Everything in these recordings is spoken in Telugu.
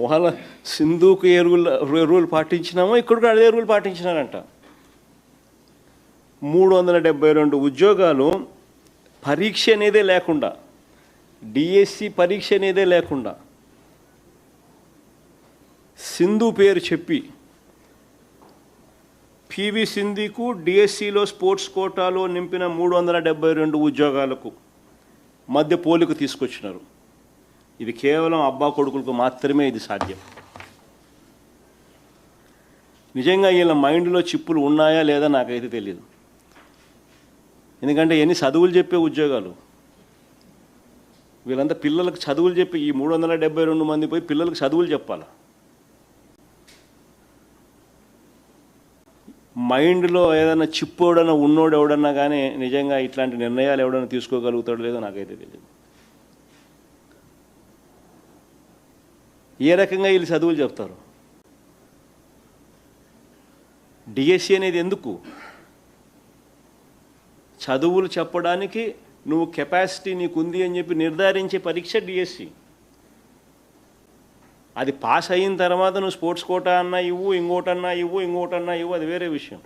వాళ్ళ సింధుకు ఏ రూల్ పాటించినామో ఇక్కడ కూడా అదే రూల్ పాటించినారంట. 372 ఉద్యోగాలు పరీక్ష అనేదే లేకుండా, డిఎస్సి పరీక్ష అనేదే లేకుండా సింధు పేరు చెప్పి పివి సింధుకు డిఎస్సిలో స్పోర్ట్స్ కోటాలో నింపిన 372 ఉద్యోగాలకు మధ్య పోలిక తీసుకొచ్చినారు. ఇది కేవలం అబ్బా కొడుకులకు మాత్రమే ఇది సాధ్యం. నిజంగా వీళ్ళ మైండ్లో చిప్పులు ఉన్నాయా లేదా నాకైతే తెలియదు. ఎందుకంటే ఎన్ని చదువులు చెప్పే ఉద్యోగాలు, వీళ్ళంతా పిల్లలకు చదువులు చెప్పి ఈ 372 మంది పోయి పిల్లలకు చదువులు చెప్పాలి. మైండ్లో ఏదైనా చిప్పు ఎవడన్నా ఉన్నోడు ఎవడన్నా కానీ నిజంగా ఇట్లాంటి నిర్ణయాలు ఎవడన్నా తీసుకోగలుగుతాడో లేదో నాకైతే తెలియదు. ఏ రకంగా వీళ్ళు చదువులు చెప్తారు? డిఎస్సి అనేది ఎందుకు? చదువులు చెప్పడానికి నువ్వు కెపాసిటీ నీకుంది అని చెప్పి నిర్ధారించే పరీక్ష డిఎస్సి. అది పాస్ అయిన తర్వాత నువ్వు స్పోర్ట్స్ కోటా అన్నా ఇవ్వు, ఇంకోటన్నా ఇవ్వు, అది వేరే విషయం.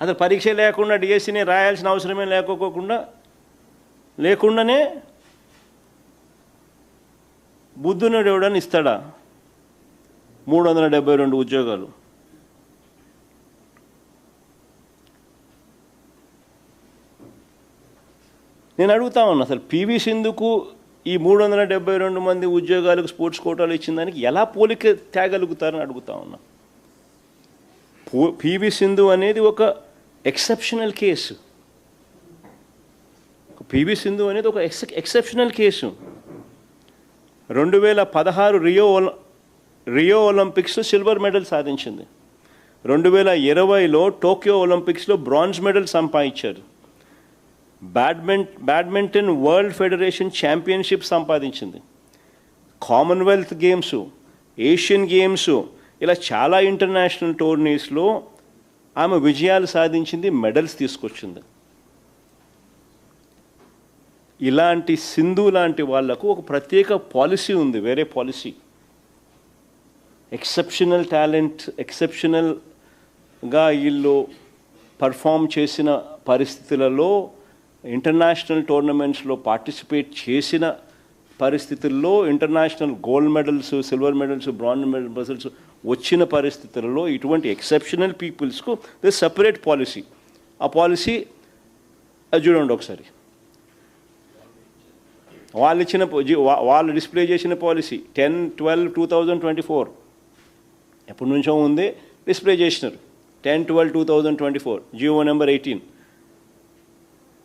అసలు పరీక్ష లేకుండా డిఎస్సిని రాయాల్సిన అవసరమే లేకుండానే బుద్ధునుడు ఎవడని ఇస్తాడా 372 ఉద్యోగాలు? నేను అడుగుతా ఉన్నా, అసలు పివి సింధుకు ఈ 372 మంది ఉద్యోగాలకు స్పోర్ట్స్ కోటాలు ఇచ్చిన దానికి ఎలా పోలిక తేగలుగుతారని అడుగుతా ఉన్నా. పివి సింధు అనేది ఒక ఎక్సెప్షనల్ కేసు. పివి సింధు అనేది ఒక ఎక్సెప్షనల్ కేసు. 2016 రియో ఒలింపిక్స్లో సిల్వర్ మెడల్ సాధించింది. 2020లో టోక్యో ఒలింపిక్స్లో బ్రాంజ్ మెడల్ సంపాదించారు. బ్యాడ్మింటన్ వరల్డ్ ఫెడరేషన్ ఛాంపియన్షిప్ సంపాదించింది. కామన్వెల్త్ గేమ్స్, ఏషియన్ గేమ్స్, ఇలా చాలా ఇంటర్నేషనల్ టోర్నీస్లో ఆమె విజయాలు సాధించింది, మెడల్స్ తీసుకొచ్చింది. ఇలాంటి సింధు లాంటి వాళ్లకు ఒక ప్రత్యేక పాలసీ ఉంది, వేరే పాలసీ. ఎక్సెప్షనల్ టాలెంట్, ఎక్సెప్షనల్గా వీళ్ళు పర్ఫామ్ చేసిన పరిస్థితులలో, ఇంటర్నేషనల్ టోర్నమెంట్స్లో పార్టిసిపేట్ చేసిన పరిస్థితుల్లో, international gold medals, silver medals, bronze medals వచ్చిన పరిస్థితులలో ఇటువంటి ఎక్సెప్షనల్ పీపుల్స్కు దే సపరేట్ పాలసీ. ఆ పాలసీ చూడండి ఒకసారి. వాళ్ళు డిస్ప్లే చేసిన పాలసీ 10/12/2024 ఎప్పటి నుంచో ఉంది, డిస్ప్లే చేసినారు. 10/12/2024 జియో నెంబర్ 18.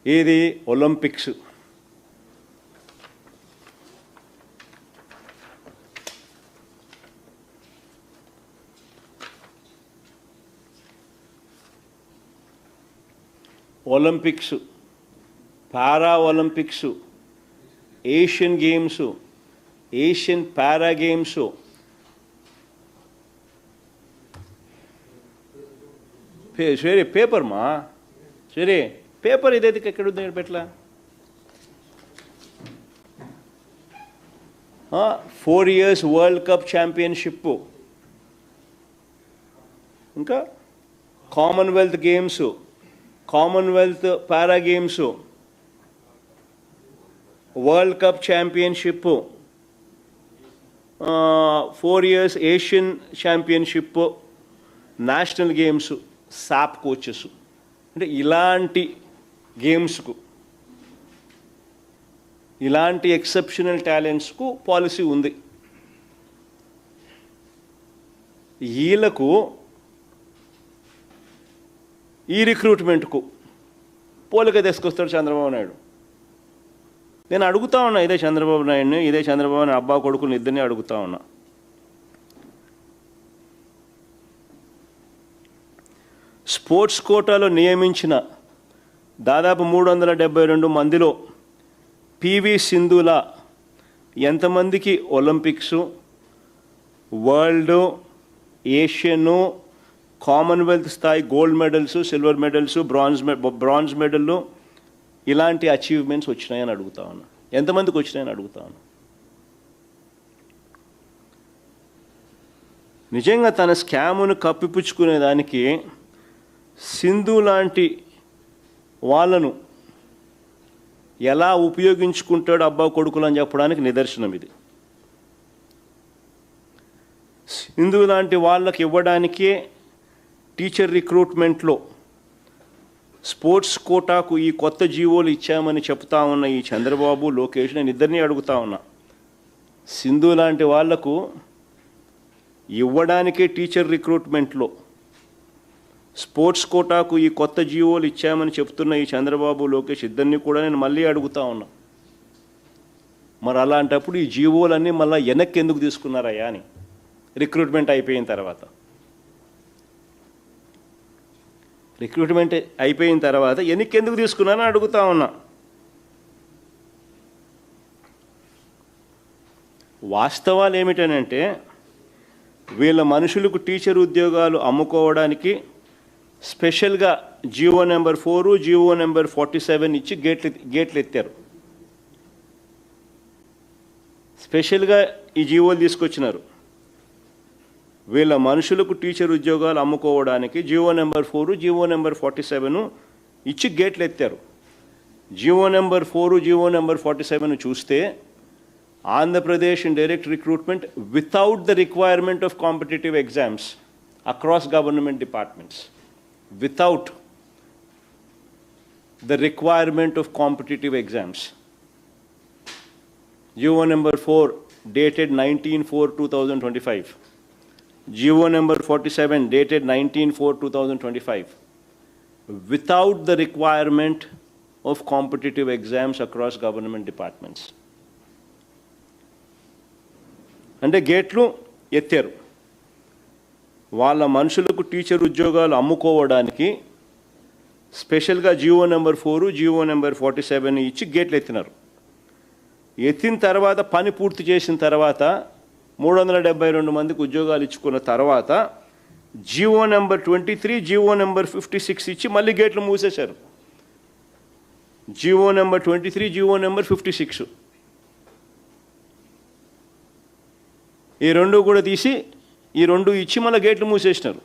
ఇది Olympics. Olympics, para Olympics, Asian games, Asian para games, సరే పేపర్ మా సరే పేపర్ ఇదైతే ఎక్కడుంది పెట్టలా. 4 years వరల్డ్ కప్ ఛాంపియన్షిప్, ఇంకా Commonwealth games, Commonwealth para games, world cup championship, 4 years Asian championship, national games, SAAP coaches. అంటే ఇలాంటి గేమ్స్కు, ఇలాంటి ఎక్సెప్షనల్ టాలెంట్స్కు పాలసీ ఉంది. వీళ్ళకు ఈ రిక్రూట్మెంట్కు పోలిక తీసుకొస్తాడు చంద్రబాబు నాయుడు. నేను అడుగుతా ఉన్నా, ఇదే చంద్రబాబు నాయుడు అబ్బా కొడుకుని ఇద్దరిని అడుగుతా ఉన్నా. స్పోర్ట్స్ కోటాలో నియమించిన దాదాపు 372 మందిలో పివి సింధులా ఎంతమందికి ఒలింపిక్స్, వరల్డ్, ఏషియను, కామన్వెల్త్ స్థాయి gold medals, silver medals, bronze మెడల్లు ఇలాంటి అచీవ్మెంట్స్ వచ్చినాయని అడుగుతా ఉన్నా. ఎంతమందికి వచ్చినాయని అడుగుతా ఉన్నా. నిజంగా తన స్కామును కప్పిపుచ్చుకునేదానికి సింధు లాంటి వాళ్ళను ఎలా ఉపయోగించుకుంటాడు అబ్బా కొడుకులు అని చెప్పడానికి నిదర్శనం ఇది. సింధు లాంటి వాళ్ళకి ఇవ్వడానికే టీచర్ రిక్రూట్మెంట్లో స్పోర్ట్స్ కోటాకు ఈ కొత్త జీవోలు ఇచ్చామని చెప్తా ఉన్న ఈ చంద్రబాబు, లోకేష్, నేను ఇద్దరిని అడుగుతా ఉన్నా, సింధు లాంటి వాళ్లకు ఇవ్వడానికే టీచర్ రిక్రూట్మెంట్లో స్పోర్ట్స్ కోటాకు ఈ కొత్త జీవోలు ఇచ్చామని చెప్తున్న ఈ చంద్రబాబు, లోకేష్ ఇద్దరిని కూడా నేను మళ్ళీ అడుగుతా ఉన్నా, మరి అలాంటప్పుడు ఈ జీవోలన్నీ మళ్ళీ వెనక్కి ఎందుకు తీసుకున్నారయ్యా అని రిక్రూట్మెంట్ అయిపోయిన తర్వాత. రిక్రూట్మెంట్ అయిపోయిన తర్వాత వెనక్కి ఎందుకు తీసుకున్నారని అడుగుతా ఉన్నా. వాస్తవాలు ఏమిటనంటే వీళ్ళ మనుషులకు టీచర్ ఉద్యోగాలు అమ్ముకోవడానికి స్పెషల్గా జీవో నెంబర్ 4, జీవో నెంబర్ 47 ఇచ్చి గేట్లు ఎత్తారు. స్పెషల్గా ఈ జీవోలు తీసుకొచ్చినారు. వీళ్ళ మనుషులకు టీచర్ ఉద్యోగాలు అమ్ముకోవడానికి జీవో నెంబర్ 4, జీవో నెంబర్ 47 ఇచ్చి గేట్లు ఎత్తారు. జీవో నెంబర్ 4, జీవో నెంబర్ 47 చూస్తే Andhra Pradesh in direct recruitment without the requirement of competitive exams across government departments, without the requirement of competitive exams. GO number 4 dated 19/4/2025. GO number 47 dated 19/4/2025. Without the requirement of competitive exams across government departments. అంటే గేట్లు ఎత్తారు. వాళ్ళ మనుషులకు టీచర్ ఉద్యోగాలు అమ్ముకోవడానికి స్పెషల్గా జీవో నెంబర్ 4, జీవో నెంబర్ 47 ఇచ్చి గేట్లు ఎత్తినారు. ఎత్తిన తర్వాత పని పూర్తి చేసిన తర్వాత 372 మందికి ఉద్యోగాలు ఇచ్చుకున్న తర్వాత జీవో నెంబర్ 23, జీవో నెంబర్ 56 ఇచ్చి మళ్ళీ గేట్లు మూసేశారు. జీవో నెంబర్ 23, జీవో నెంబర్ 56 ఈ రెండు కూడా తీసి ఈ రెండు ఇచ్చి మళ్ళీ గేట్లు మూసేసినారు.